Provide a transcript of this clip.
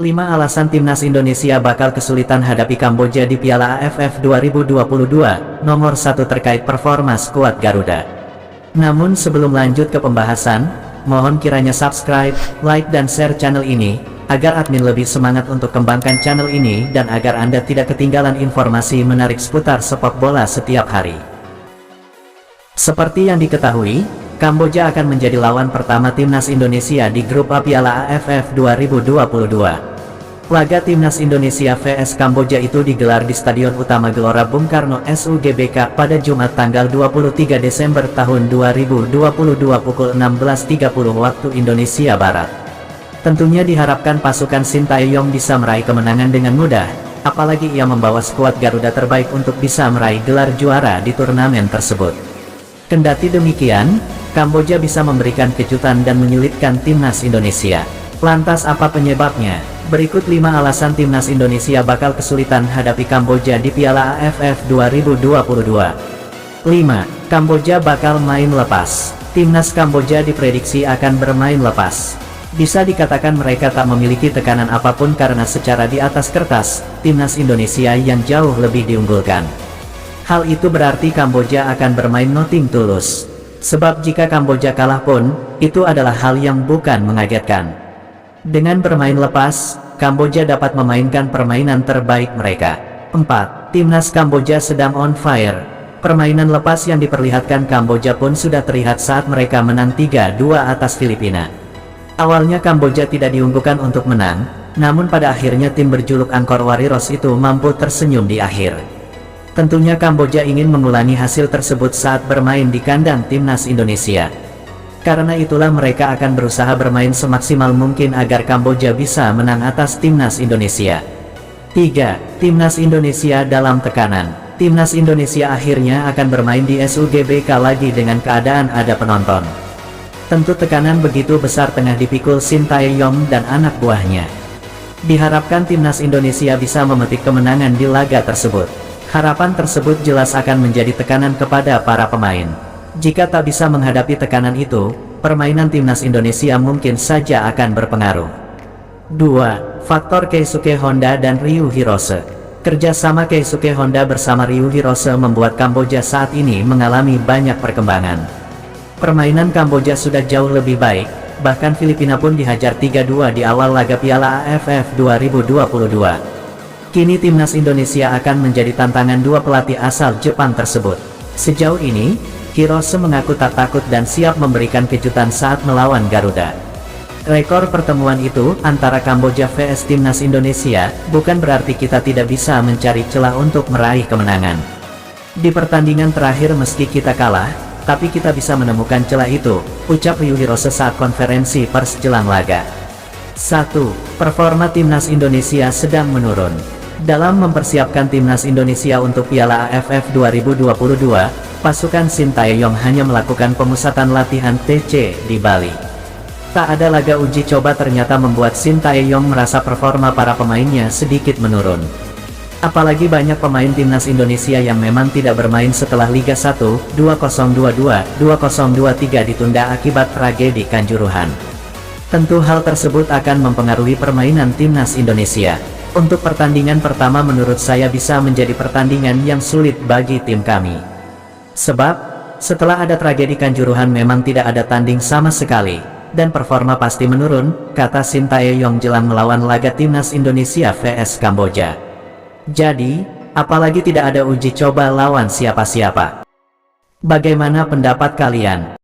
5 alasan Timnas Indonesia bakal kesulitan hadapi Kamboja di Piala AFF 2022. Nomor 1 terkait performa skuad Garuda. Namun sebelum lanjut ke pembahasan, mohon kiranya subscribe, like dan share channel ini, agar admin lebih semangat untuk kembangkan channel ini dan agar Anda tidak ketinggalan informasi menarik seputar sepak bola setiap hari. Seperti yang diketahui, Kamboja akan menjadi lawan pertama Timnas Indonesia di grup A Piala AFF 2022. Laga Timnas Indonesia vs Kamboja itu digelar di Stadion Utama Gelora Bung Karno SUGBK pada Jumat tanggal 23 Desember tahun 2022 pukul 16.30 waktu Indonesia Barat. Tentunya diharapkan pasukan Sintayong bisa meraih kemenangan dengan mudah, apalagi ia membawa skuad Garuda terbaik untuk bisa meraih gelar juara di turnamen tersebut. Kendati demikian, Kamboja bisa memberikan kejutan dan menyulitkan Timnas Indonesia. Lantas apa penyebabnya? Berikut 5 alasan Timnas Indonesia bakal kesulitan hadapi Kamboja di Piala AFF 2022. 5. Kamboja bakal main lepas. Timnas Kamboja diprediksi akan bermain lepas. Bisa dikatakan mereka tak memiliki tekanan apapun karena secara di atas kertas, Timnas Indonesia yang jauh lebih diunggulkan. Hal itu berarti Kamboja akan bermain nothing tulus. Sebab jika Kamboja kalah pun, itu adalah hal yang bukan mengagetkan. Dengan bermain lepas, Kamboja dapat memainkan permainan terbaik mereka. 4. Timnas Kamboja sedang on fire. Permainan lepas yang diperlihatkan Kamboja pun sudah terlihat saat mereka menang 3-2 atas Filipina. Awalnya Kamboja tidak diunggulkan untuk menang, namun pada akhirnya tim berjuluk Angkor Warriors itu mampu tersenyum di akhir. Tentunya Kamboja ingin mengulangi hasil tersebut saat bermain di kandang Timnas Indonesia. Karena itulah mereka akan berusaha bermain semaksimal mungkin agar Kamboja bisa menang atas Timnas Indonesia. 3. Timnas Indonesia dalam tekanan. Timnas Indonesia akhirnya akan bermain di SUGBK lagi dengan keadaan ada penonton. Tentu tekanan begitu besar tengah dipikul Sintayong dan anak buahnya. Diharapkan Timnas Indonesia bisa memetik kemenangan di laga tersebut. Harapan tersebut jelas akan menjadi tekanan kepada para pemain. Jika tak bisa menghadapi tekanan itu, permainan Timnas Indonesia mungkin saja akan berpengaruh. 2. Faktor Keisuke Honda dan Ryu Hirose. Kerjasama Keisuke Honda bersama Ryu Hirose membuat Kamboja saat ini mengalami banyak perkembangan. Permainan Kamboja sudah jauh lebih baik, bahkan Filipina pun dihajar 3-2 di awal laga Piala AFF 2022. Kini Timnas Indonesia akan menjadi tantangan dua pelatih asal Jepang tersebut. Sejauh ini, Hirose mengaku tak takut dan siap memberikan kejutan saat melawan Garuda. Rekor pertemuan itu antara Kamboja vs Timnas Indonesia bukan berarti kita tidak bisa mencari celah untuk meraih kemenangan. Di pertandingan terakhir meski kita kalah, tapi kita bisa menemukan celah itu, ucap Ryu Hirose saat konferensi pers jelang laga. 1. Performa Timnas Indonesia sedang menurun. Dalam mempersiapkan Timnas Indonesia untuk Piala AFF 2022, pasukan Sintayong hanya melakukan pemusatan latihan TC di Bali. Tak ada laga uji coba ternyata membuat Sintayong merasa performa para pemainnya sedikit menurun. Apalagi banyak pemain Timnas Indonesia yang memang tidak bermain setelah Liga 1, 2022, 2023 ditunda akibat tragedi Kanjuruhan. Tentu hal tersebut akan mempengaruhi permainan Timnas Indonesia. Untuk pertandingan pertama menurut saya bisa menjadi pertandingan yang sulit bagi tim kami. Sebab, setelah ada tragedi Kanjuruhan memang tidak ada tanding sama sekali, dan performa pasti menurun, kata Sintayong jelang melawan laga Timnas Indonesia vs Kamboja. Jadi, apalagi tidak ada uji coba lawan siapa-siapa. Bagaimana pendapat kalian?